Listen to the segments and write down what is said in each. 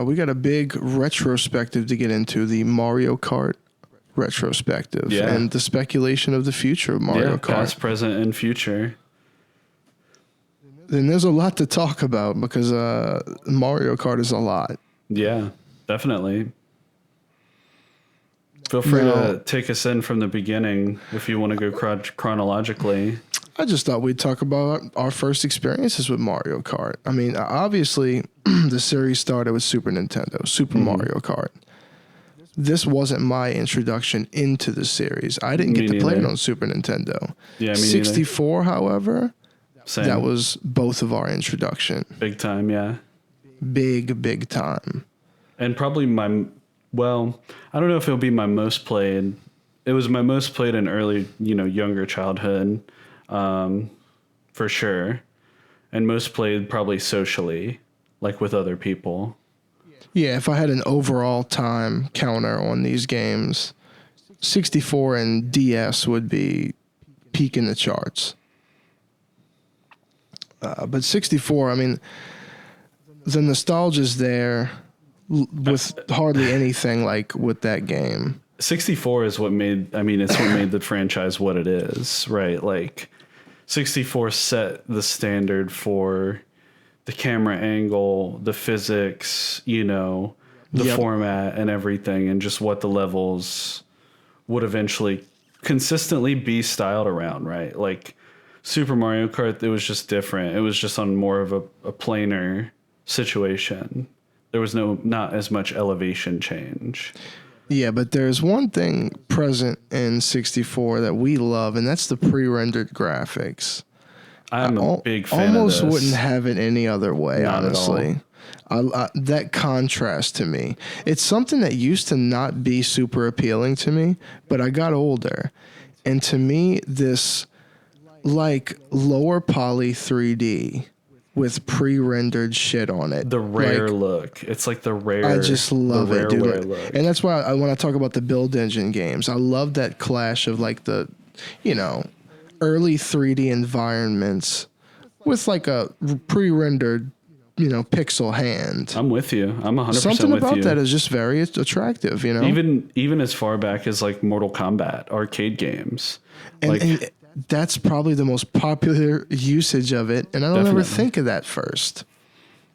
we got a big retrospective to get into, the Mario Kart retrospective, and the speculation of the future of Mario Kart. Past, present, and future. Then there's a lot to talk about because Mario Kart is a lot. Yeah, definitely. Feel free to take us in from the beginning if you want to go chronologically. I just thought we'd talk about our first experiences with Mario Kart. I mean, obviously, the series started with Super Nintendo, Super Mario Kart. This wasn't my introduction into the series. I didn't get to play it on Super Nintendo. Yeah, me 64, neither. However, Same. That was both of our introduction. Big time, yeah. Big time. And probably I don't know if it'll be my most played. It was my most played in early, younger childhood, for sure. And most played probably socially, like with other people. Yeah, if I had an overall time counter on these games, 64 and DS would be peaking the charts. But 64, I mean, the nostalgia's there with hardly anything like with that game. 64 is it's what made the franchise what it is, right? Like 64 set the standard for the camera angle, the physics, the format and everything, and just what the levels would eventually consistently be styled around, right? Like Super Mario Kart, it was just different. It was just on more of a planar situation. There was not as much elevation change. Yeah, but there's one thing present in 64 that we love, and that's the pre-rendered graphics. I'm a big fan of this. Almost wouldn't have it any other way, honestly. That contrast to me. It's something that used to not be super appealing to me, but I got older. And to me, this like lower poly 3D with pre-rendered shit on it. The rare look. It's like the rare. I just love it, dude. Look. And that's why when I talk about the build engine games, I love that clash of like the, early 3D environments with like a pre-rendered, pixel hand. I'm with you. I'm 100% with you. Something about that is just very attractive, Even as far back as like Mortal Kombat arcade games. And that's probably the most popular usage of it, and I don't ever think of that first.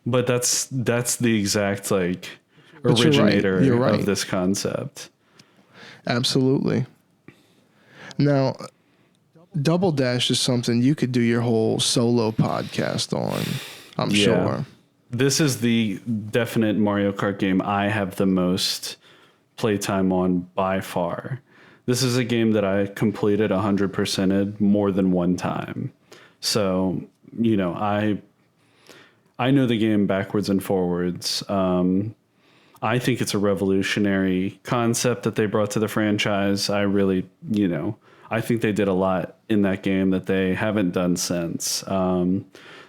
But that's the exact originator you're right. of this concept. Absolutely. Now, Double Dash is something you could do your whole solo podcast on, I'm sure. This is the definite Mario Kart game I have the most playtime on by far. This is a game that I completed 100%ed more than one time. So, I know the game backwards and forwards. I think it's a revolutionary concept that they brought to the franchise. I really, I think they did a lot in that game that they haven't done since.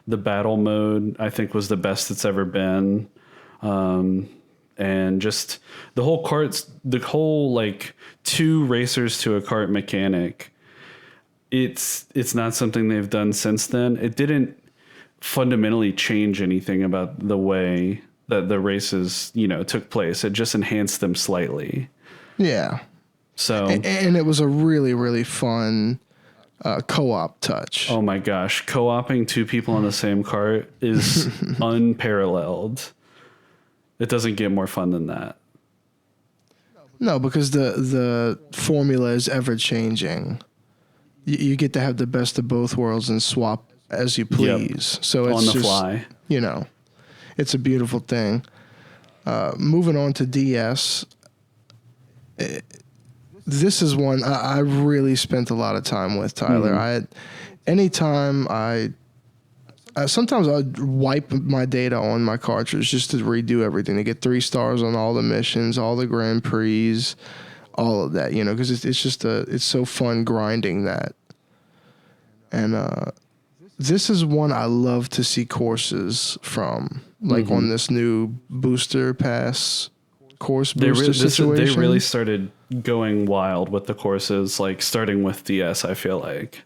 The battle mode, I think, was the best it's ever been. And just the whole like two racers to a kart mechanic. It's not something they've done since then. It didn't fundamentally change anything about the way that the races, took place. It just enhanced them slightly. Yeah. So and it was a really, really fun co-op touch. Oh my gosh, co-oping two people on the same kart is unparalleled. It doesn't get more fun than that. No, because the formula is ever changing. You get to have the best of both worlds and swap as you please. Yep. So it's on the just, fly. It's a beautiful thing. Moving on to DS. This is one I really spent a lot of time with, Tyler. Sometimes I'd wipe my data on my cartridge just to redo everything, to get 3 stars on all the missions, all the Grand Prix, all of that, because it's so fun grinding that. And this is one I love to see courses from, like on this new booster pass course booster situation. They really started going wild with the courses, like starting with DS, I feel like.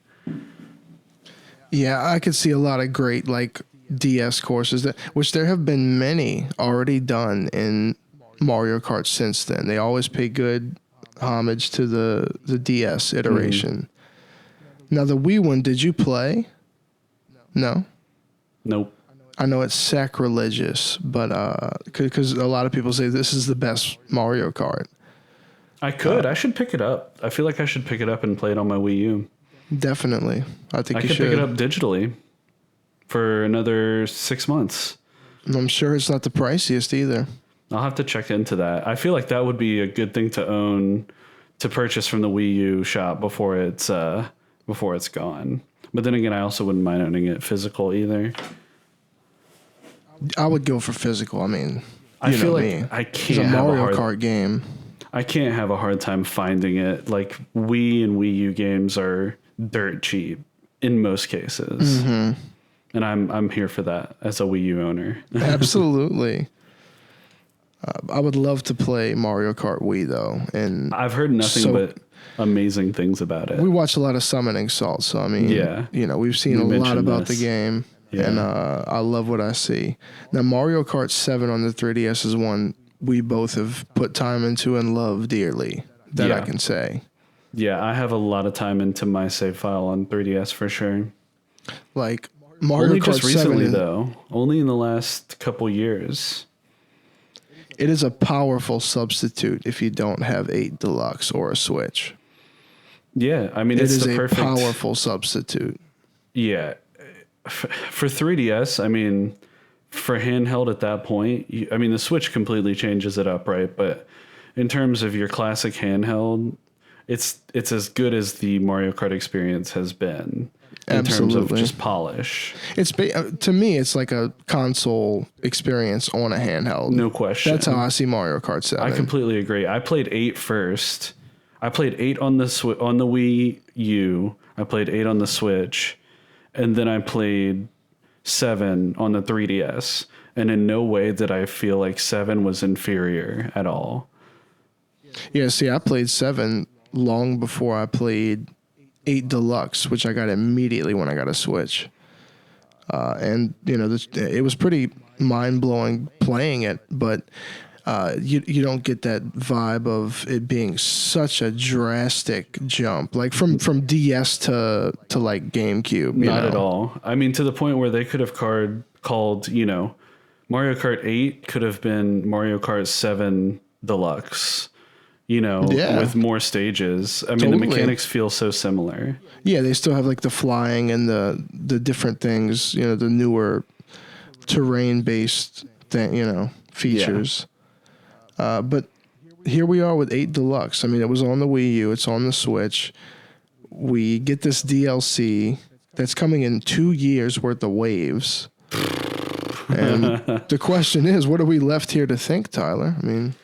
Yeah, I could see a lot of great, like, DS courses which there have been many already done in Mario Kart since then. They always pay good homage to the DS iteration. Now the Wii one, did you play? No? Nope. I know it's sacrilegious, but because a lot of people say this is the best Mario Kart. I should pick it up. I feel like I should pick it up and play it on my Wii U. Definitely. I think I you could should. pick it up digitally for another 6 months. I'm sure it's not the priciest either. I'll have to check into that. I feel like that would be a good thing to own, to purchase from the Wii U shop before it's gone. But then again, I also wouldn't mind owning it physical either. I would go for physical. I mean, I feel like me. I It's can't a have Mario a hard Kart game. I can't have a hard time finding it. Like Wii and Wii U games are dirt cheap in most cases. Mm-hmm. And I'm here for that as a Wii U owner. Absolutely. I would love to play Mario Kart Wii though, and I've heard nothing but amazing things about it. we watch a lot of Summoning Salt, so I mean, Yeah. we've seen You a lot mentioned about this. the game, Yeah. and I love what I see. Now, Mario Kart 7 on the 3DS is one we both have put time into and love dearly. That I Yeah. can say. Yeah, I have a lot of time into my save file on 3DS for sure. Like Mario Only Kart just 7 recently is- though. Only in the last couple years. It is a powerful substitute if you don't have 8 Deluxe or a Switch. Yeah, I mean It it's is the a perfect powerful substitute. Yeah. For 3DS, I mean, for handheld at that point, I mean, the Switch completely changes it up, right? But in terms of your classic handheld, it's as good as the Mario Kart experience has been in terms of Absolutely. just polish. It's to me, it's like a console experience on a handheld. No question. That's how I see Mario Kart 7. I completely agree. I played 8 first. I played 8 on the on the Wii U. I played 8 on the Switch, and then I played 7 on the 3DS. And in no way did I feel like 7 was inferior at all. Yeah, see, I played 7 long before I played 8 Deluxe, which I got immediately when I got a Switch. And, it was pretty mind-blowing playing it, but you don't get that vibe of it being such a drastic jump, like from DS to like GameCube. Not at all. I mean, to the point where they could have called, Mario Kart 8 could have been Mario Kart 7 Deluxe, Yeah. with more stages. I mean, Totally. the mechanics feel so similar. Yeah, they still have like the flying and the different things, the newer terrain-based features. But here we are with 8 Deluxe. I mean, it was on the Wii U. It's on the Switch. We get this DLC that's coming in 2 years worth of waves. And the question is, what are we left here to think, Tyler? I mean,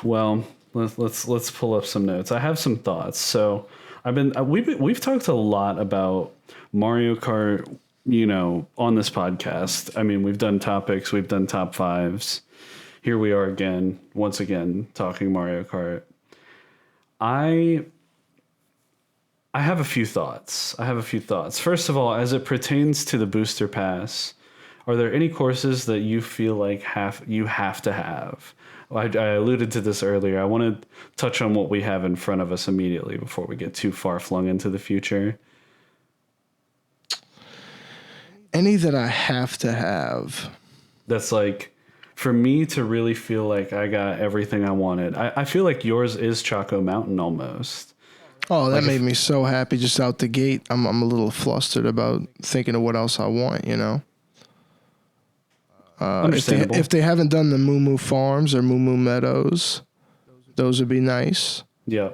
Well, let's pull up some notes. I have some thoughts. So we've talked a lot about Mario Kart, on this podcast. I mean, we've done topics, we've done top fives. Here we are once again, talking Mario Kart. I have a few thoughts. First of all, as it pertains to the booster pass, are there any courses that you feel like you have to have? I alluded to this earlier. I want to touch on what we have in front of us immediately before we get too far flung into the future. any that I have to have. That's like, for me to really feel like I got everything I wanted. I feel like yours is Choco Mountain almost. Oh, that made me so happy just out the gate. I'm a little flustered about thinking of what else I want, Understandable. If they haven't done the Moo Moo Farms or Moo Moo Meadows, those would be nice. Yeah.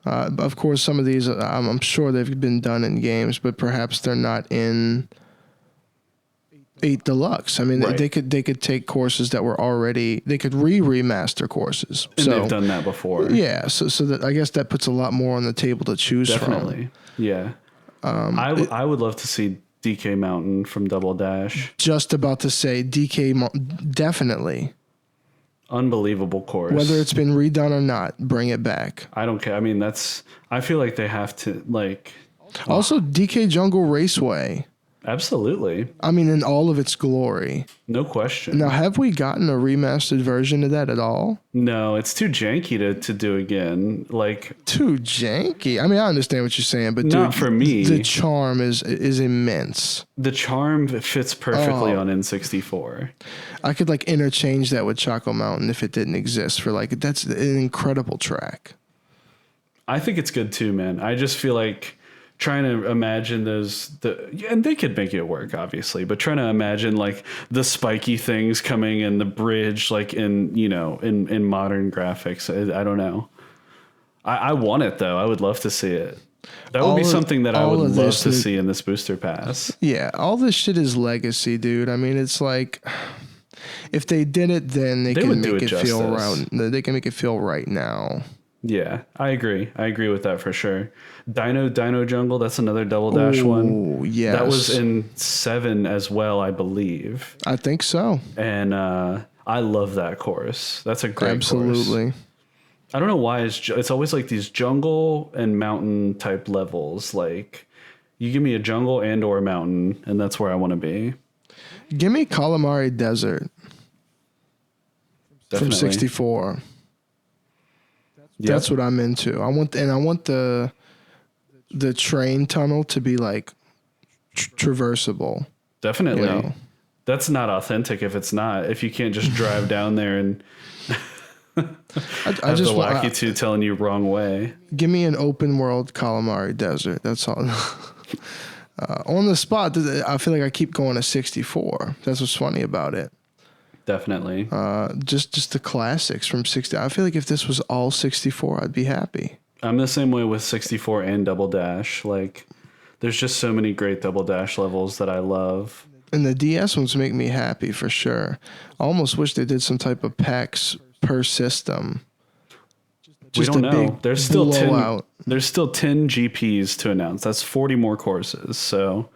Of course, some of these, I'm sure they've been done in games, but perhaps they're not in 8 Deluxe. I mean, Right. they could take courses that were already, they could remaster courses. And they've done that before. Yeah, so that I guess that puts a lot more on the table to choose Definitely. Yeah. I would love to see DK Mountain from Double Dash. Just about to say definitely. Unbelievable course. Whether it's been redone or not, bring it back. I don't care. I mean, I feel like they have to, like... Also, DK Jungle Raceway. Absolutely. I mean, in all of its glory. No question. Now, have we gotten a remastered version of that at all? No, it's too janky to do again. Like, Too janky. I mean, I understand what you're saying, but not dude, for me. the charm is immense. The charm fits perfectly on N64. I could like interchange that with Choco Mountain if it didn't exist for like that's an incredible track. I think it's good too, man. I just feel like trying to imagine and they could make it work, obviously, but trying to imagine like the spiky things coming in the bridge, like in modern graphics. I don't know. I want it though. I would love to see it. That would be something that I would love to see in this booster pass. Yeah, all this shit is legacy, dude. I mean, it's like if they did it then they can make it feel right. They can make it feel right now. Yeah, I agree. I agree with that for sure. Dino Jungle, that's another Double Dash one. Yes. That was in 7 as well, I believe. I think so. And I love that course. That's a great course. Absolutely. I don't know why it's always like these jungle and mountain type levels. Like you give me a jungle and or a mountain, and that's where I want to be. Give me Calamari Desert. Definitely. From 64. Yep. That's what I'm into. I want the train tunnel to be like traversable. Definitely. You know? That's not authentic if it's not. If you can't just drive down there and I just the Wacky 2 telling you wrong way. Give me an open world Calamari Desert. That's all. On the spot, I feel like I keep going to 64. That's what's funny about it. Definitely. Just the classics from 60. I feel like if this was all 64, I'd be happy. I'm the same way with 64 and Double Dash. Like, there's just so many great Double Dash levels that I love. And the DS ones make me happy for sure. I almost wish they did some type of packs per system. Just we don't know. There's still 10. There's still 10 GPs to announce. That's 40 more courses. So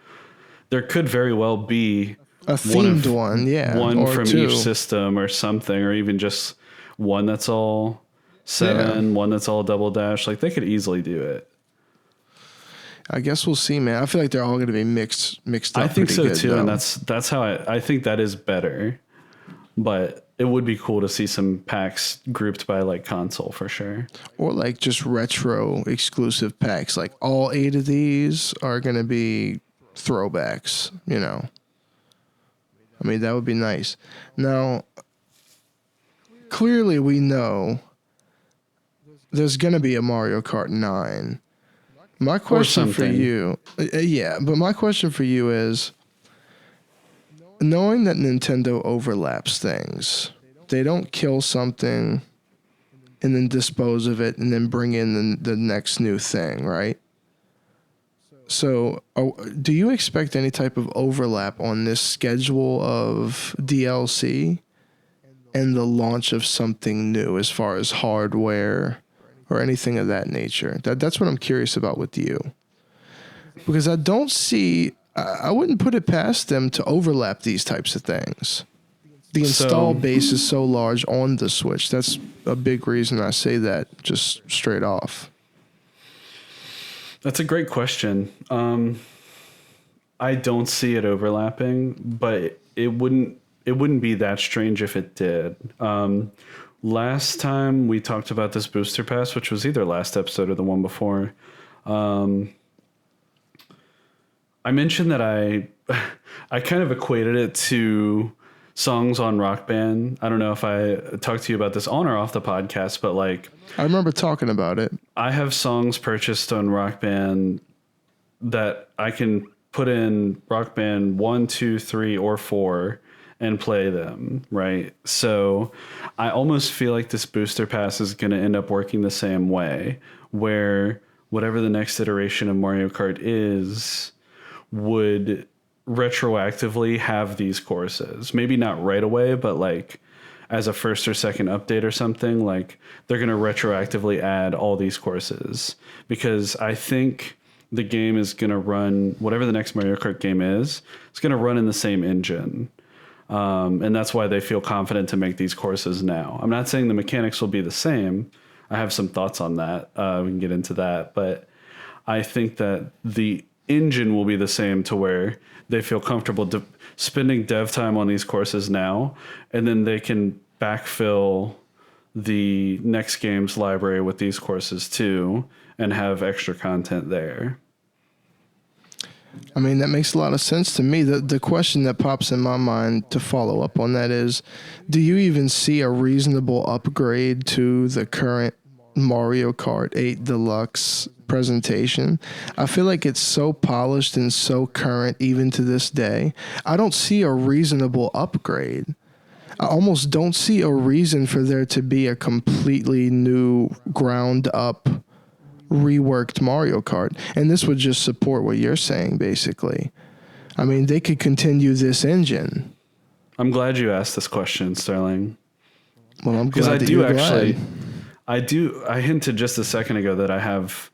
there could very well be a themed one, yeah. One from each system or something, or even just one that's all 7, one that's all Double Dash. Like they could easily do it. I guess we'll see, man. I feel like they're all going to be mixed up. I think so good, too, though. and that's how I think that is better. But it would be cool to see some packs grouped by like console for sure, or like just retro exclusive packs. Like all 8 of these are going to be throwbacks. You know. I mean, that would be nice. Now, clearly we know there's going to be a Mario Kart 9. My question for you... but my question for you is, knowing that Nintendo overlaps things, they don't kill something and then dispose of it and then bring in the next new thing, right? So, do you expect any type of overlap on this schedule of DLC and the launch of something new as far as hardware or anything of that nature? That's what I'm curious about with you. Because I don't see... I wouldn't put it past them to overlap these types of things. The install base is so large on the Switch. That's a big reason I say that just straight off. That's a great question. I don't see it overlapping, but it wouldn't be that strange if it did. Last time we talked about this booster pass, which was either last episode or the one before, I mentioned that I kind of equated it to songs on Rock Band. I don't know if I talked to you about this on or off the podcast, but like I remember talking about it. I have songs purchased on Rock Band that I can put in Rock Band 1, 2, 3, or 4 and play them, right? So I almost feel like this booster pass is going to end up working the same way, where whatever the next iteration of Mario Kart is would retroactively have these courses. Maybe not right away, but like as a first or second update or something, like they're going to retroactively add all these courses, because I think the game is going to run, whatever the next Mario Kart game is, it's going to run in the same engine. And that's why they feel confident to make these courses now. I'm not saying the mechanics will be the same. I have some thoughts on that. We can get into that, but I think that engine will be the same to where they feel comfortable spending dev time on these courses now, and then they can backfill the next game's library with these courses too and have extra content there. I mean, that makes a lot of sense to me. The question that pops in my mind to follow up on that is, do you even see a reasonable upgrade to the current Mario Kart 8 Deluxe presentation? I feel like it's so polished and so current even to this day. I don't see a reasonable upgrade. I almost don't see a reason for there to be a completely new ground up reworked Mario Kart. And this would just support what you're saying, basically. I mean, they could continue this engine. I'm glad you asked this question, Sterling. Well, I'm glad that you're glad. I hinted just a second ago that I have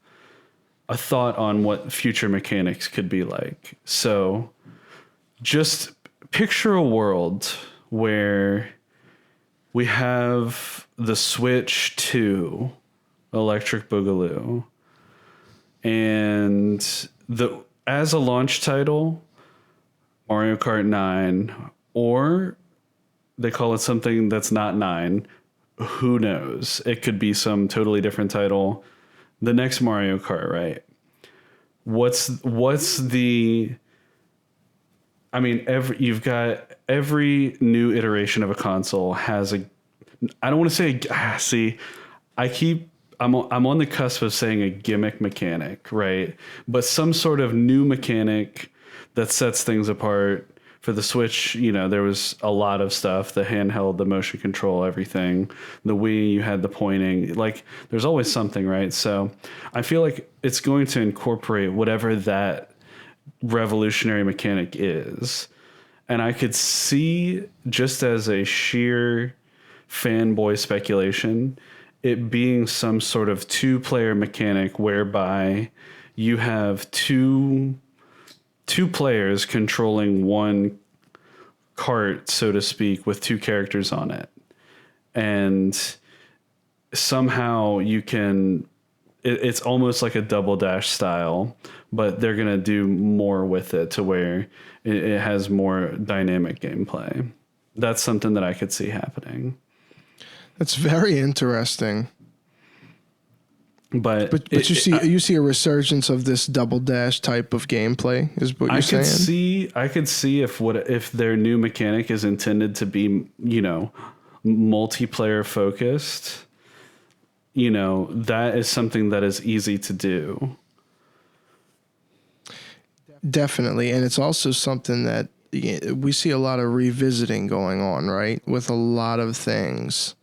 a thought on what future mechanics could be like. So just picture a world where we have the Switch 2 Electric Boogaloo, and as a launch title, Mario Kart 9, or they call it something that's not 9. Who knows? It could be some totally different title. The next Mario Kart, right? What's the? I mean, you've got every new iteration of a console has a. I don't want to say. See, I'm on the cusp of saying a gimmick mechanic, right? But some sort of new mechanic that sets things apart. For the Switch, there was a lot of stuff, the handheld, the motion control, everything. The Wii, you had the pointing. Like, there's always something, right? So I feel like it's going to incorporate whatever that revolutionary mechanic is. And I could see, just as a sheer fanboy speculation, it being some sort of two-player mechanic whereby you have two players controlling one cart, so to speak, with two characters on it. And somehow you can, it's almost like a Double Dash style, but they're going to do more with it to where it has more dynamic gameplay. That's something that I could see happening. That's very interesting. But you see a resurgence of this Double Dash type of gameplay is what you're saying? I could see if their new mechanic is intended to be, multiplayer focused, that is something that is easy to do. Definitely. And it's also something that we see a lot of revisiting going on, right? With a lot of things.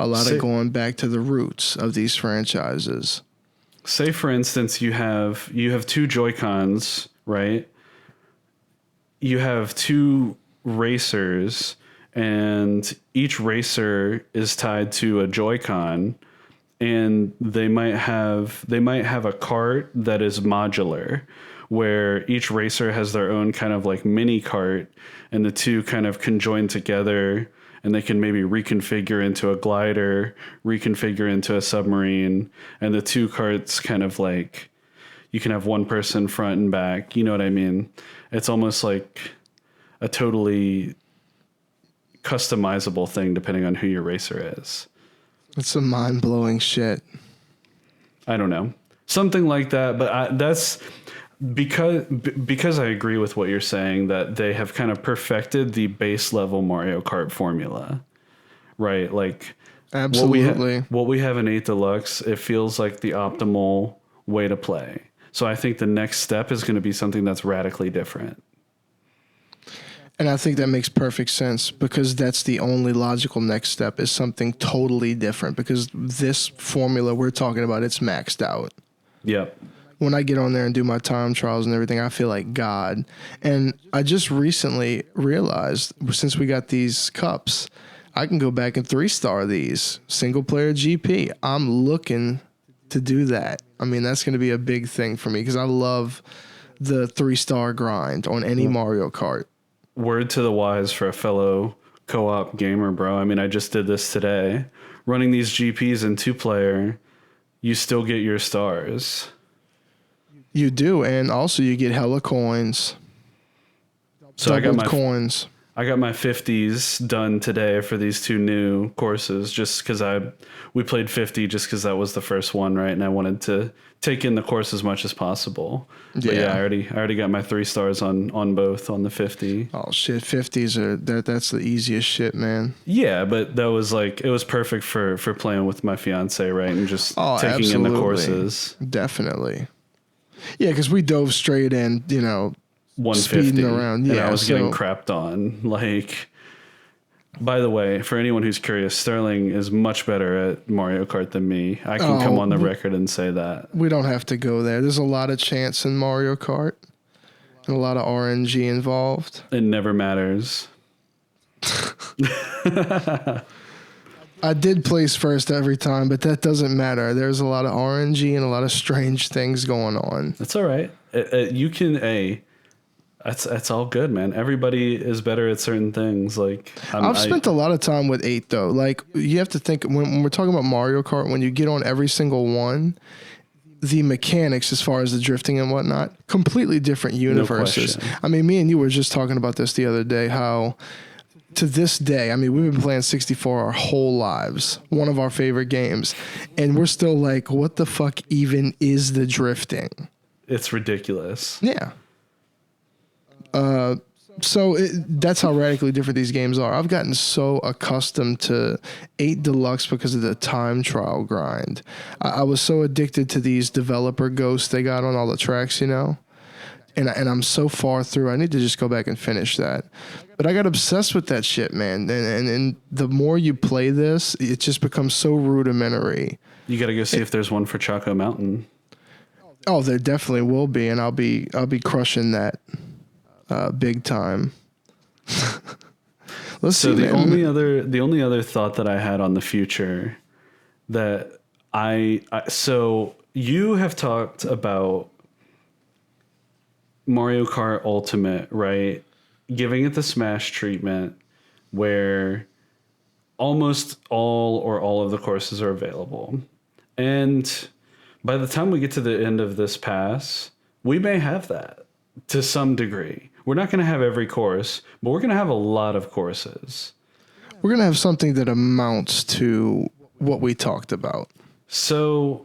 A lot of going back to the roots of these franchises. Say, for instance, you have two Joy-Cons, right? You have two racers, and each racer is tied to a Joy-Con, and they might have a cart that is modular, where each racer has their own kind of like mini cart, and the two kind of conjoin together. And they can maybe reconfigure into a glider, reconfigure into a submarine, and the two carts kind of like, you can have one person front and back. You know what I mean? It's almost like a totally customizable thing depending on who your racer is. It's some mind-blowing shit. I don't know. Something like that, but that's... Because I agree with what you're saying, that they have kind of perfected the base level Mario Kart formula, right? Like, absolutely, what we have in 8 Deluxe, it feels like the optimal way to play. So I think the next step is going to be something that's radically different. And I think that makes perfect sense, because that's the only logical next step, is something totally different, because this formula we're talking about, it's maxed out. Yep. When I get on there and do my time trials and everything, I feel like God. And I just recently realized, since we got these cups, I can go back and 3-star these single player GP. I'm looking to do that. I mean, that's going to be a big thing for me, because I love the 3-star grind on any Mario Kart. Word to the wise for a fellow co-op gamer, bro. I mean, I just did this today. Running these GPs in 2-player, you still get your stars. You do, and also you get hella coins. So I got my coins. I got my 50s done today for these 2 new courses, just because we played 50 just because that was the first one, right? And I wanted to take in the course as much as possible. But yeah, I already got my 3 stars on both on the 50. Oh shit, 50s that's the easiest shit, man. Yeah, but that was like, it was perfect for playing with my fiance, right? And just taking absolutely. in the courses. Definitely. Yeah, because we dove straight in, 150 speeding around. Yeah, and I was getting crapped on. Like, by the way, for anyone who's curious, Sterling is much better at Mario Kart than me. I can come on the record and say that. We don't have to go there. There's a lot of chance in Mario Kart and a lot of RNG involved. It never matters. I did place first every time, but that doesn't matter. There's a lot of RNG and a lot of strange things going on. That's all right. You can, that's all good, man. Everybody is better at certain things. Like I've spent a lot of time with 8 though. Like you have to think when we're talking about Mario Kart, when you get on every single one, the mechanics as far as the drifting and whatnot, completely different universes. No question. I mean, me and you were just talking about this the other day, how to this day, I mean, we've been playing 64 our whole lives, one of our favorite games, and we're still like, what the fuck even is the drifting? It's ridiculous. Yeah. So that's how radically different these games are. I've gotten so accustomed to 8 Deluxe because of the time trial grind. I was so addicted to these developer ghosts they got on all the tracks, And I'm so far through. I need to just go back and finish that. But I got obsessed with that shit, man. And the more you play this, it just becomes so rudimentary. You got to go see if there's one for Choco Mountain. Oh, there definitely will be, and I'll be crushing that big time. Let's see. The only other thought that I had on the future that so you have talked about Mario Kart Ultimate, right? Giving it the Smash treatment where almost all of the courses are available. And by the time we get to the end of this pass, we may have that to some degree. We're not going to have every course, but we're going to have a lot of courses. We're going to have something that amounts to what we talked about. So,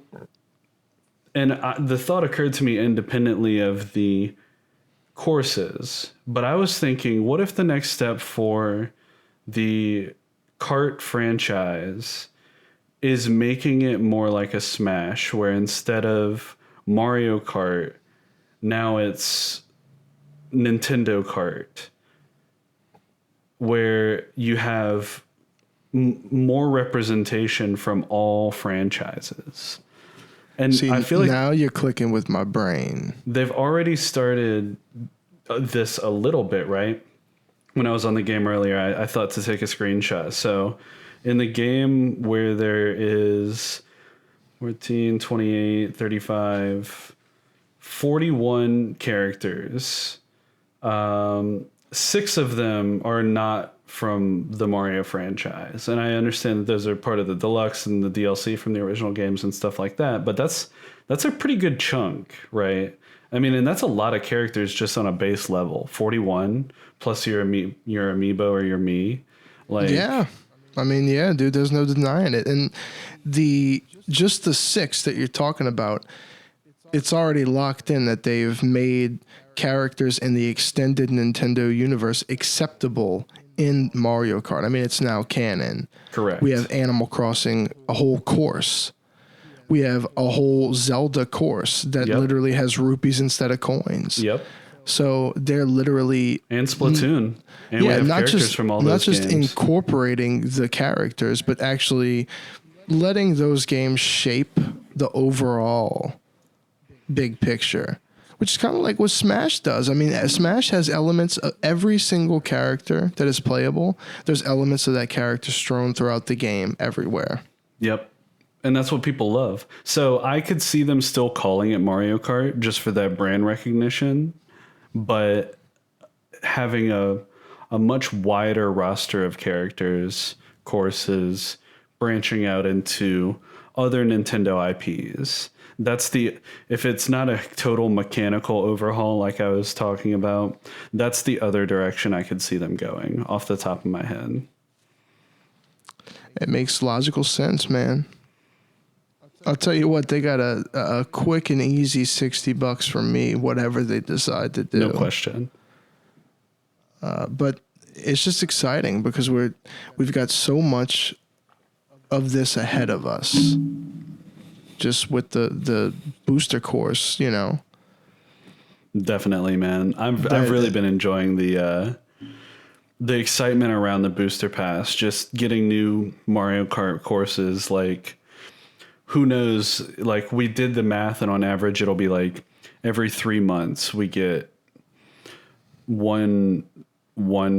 and the thought occurred to me independently of the courses, but I was thinking, what if the next step for the kart franchise is making it more like a Smash, where instead of Mario Kart, now it's Nintendo Kart, where you have more representation from all franchises. And see, I feel like now you're clicking with my brain. They've already started this a little bit, right? When I was on the game earlier, I thought to take a screenshot. So in the game where there is 14, 28, 35, 41 characters, 6 of them are not from the Mario franchise. And I understand that those are part of the Deluxe and the DLC from the original games and stuff like that. But that's a pretty good chunk, right? I mean, and that's a lot of characters just on a base level. 41 plus your amiibo or your Mii. Like, yeah. I mean, yeah, dude, there's no denying it. And just the 6 that you're talking about, it's already locked in that they've made characters in the extended Nintendo universe acceptable in Mario Kart. I mean, it's now canon. Correct. We have Animal Crossing, a whole course. We have a whole Zelda course that literally has rupees instead of coins. Yep. So they're literally... And Splatoon. And we have characters from all those games. Not just incorporating the characters, but actually letting those games shape the overall big picture, which is kind of like what Smash does. I mean, Smash has elements of every single character that is playable. There's elements of that character strewn throughout the game everywhere. Yep. And that's what people love. So I could see them still calling it Mario Kart just for that brand recognition, but having a much wider roster of characters, courses, branching out into other Nintendo IPs. if it's not a total mechanical overhaul like I was talking about, that's the other direction I could see them going off the top of my head. It makes logical sense, man. I'll tell you what, they got a quick and easy $60 from me, whatever they decide to do. No question. But it's just exciting because we've got so much of this ahead of us. Just with the booster course, you know. Definitely, man. I've really been enjoying the excitement around the booster pass. Just getting new Mario Kart courses. Like, who knows? Like, we did the math, and on average, it'll be like every 3 months we get one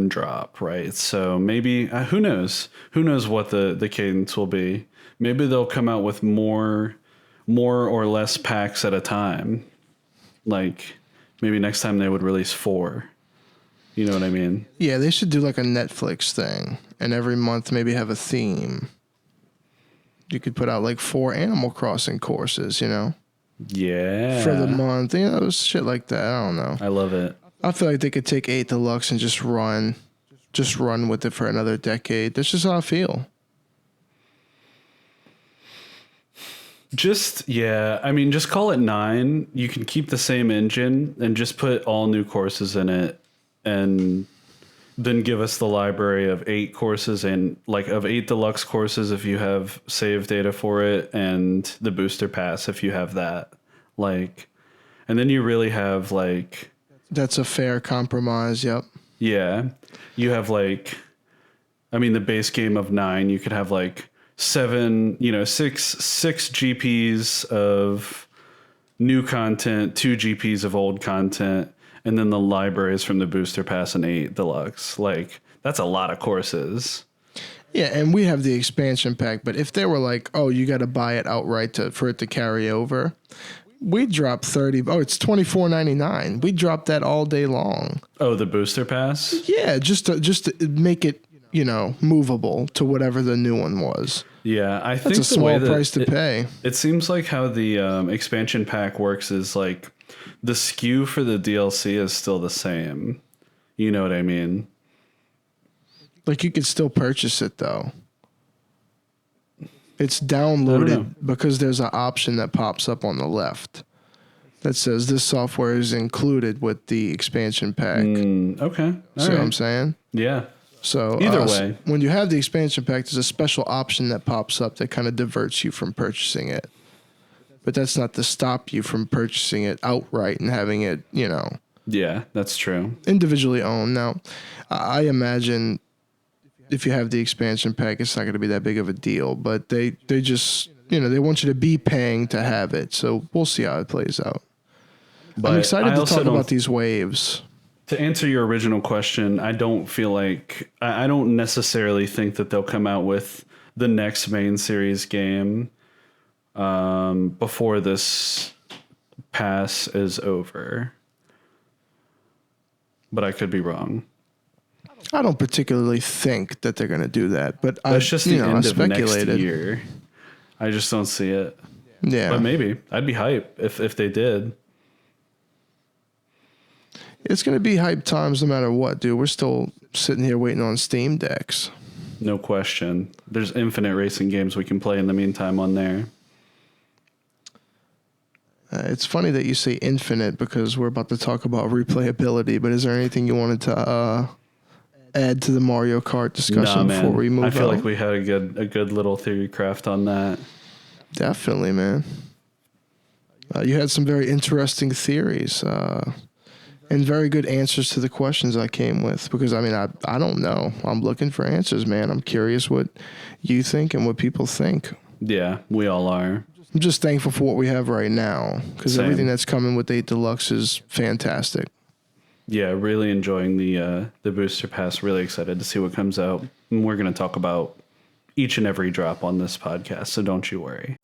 drop, right? So maybe who knows? Who knows what the cadence will be? Maybe they'll come out with more or less packs at a time. Like, maybe next time they would release 4. You know what I mean? Yeah, they should do like a Netflix thing, and every month maybe have a theme. You could put out like 4 Animal Crossing courses, you know? Yeah. For the month, you know, shit like that. I don't know. I love it. I feel like they could take 8 Deluxe and just run with it for another decade. That's just how I feel. Just call it 9. You can keep the same engine and just put all new courses in it, and then give us the library of 8 courses and like of 8 deluxe courses if you have save data for it, and the booster pass if you have that. Like, and then you really have like, that's a fair compromise. Yep. Yeah. You have like, I mean, the base game of 9, you could have like 7, six GPs of new content, 2 GPs of old content, and then the libraries from the booster pass and 8 deluxe. Like, that's a lot of courses. Yeah, and we have the expansion pack, but if they were like, oh, you got to buy it outright for it to carry over, we drop 30. Oh, it's $24.99. We drop that all day long. Oh, the booster pass? Yeah, just to make it, movable to whatever the new one was. Yeah, I think that's a small price to pay. It seems like how the expansion pack works is like the SKU for the DLC is still the same. You know what I mean? Like, you could still purchase it though. It's downloaded because there's an option that pops up on the left that says this software is included with the expansion pack. Okay. See what I'm saying? Yeah. So either way, when you have the expansion pack, there's a special option that pops up that kind of diverts you from purchasing it. But that's not to stop you from purchasing it outright and having it, Yeah, that's true. individually owned. Now, I imagine if you have the expansion pack, it's not going to be that big of a deal. But they just, they want you to be paying to have it. So we'll see how it plays out. But I'm excited to talk about these waves. To answer your original question, I don't necessarily think that they'll come out with the next main series game before this pass is over. But I could be wrong. I don't particularly think that they're going to do that, but that's just the end of next year. I just don't see it. Yeah, but maybe I'd be hype if they did. It's going to be hype times no matter what, dude. We're still sitting here waiting on Steam decks. No question. There's infinite racing games we can play in the meantime on there. It's funny that you say infinite because we're about to talk about replayability, but is there anything you wanted to add to the Mario Kart discussion before we move on? I feel like we had a good little theory craft on that. Definitely, man. You had some very interesting theories. And very good answers to the questions I came with because, I don't know. I'm looking for answers, man. I'm curious what you think and what people think. Yeah, we all are. I'm just thankful for what we have right now because everything that's coming with 8 Deluxe is fantastic. Yeah, really enjoying the booster pass. Really excited to see what comes out. And we're going to talk about each and every drop on this podcast, so don't you worry.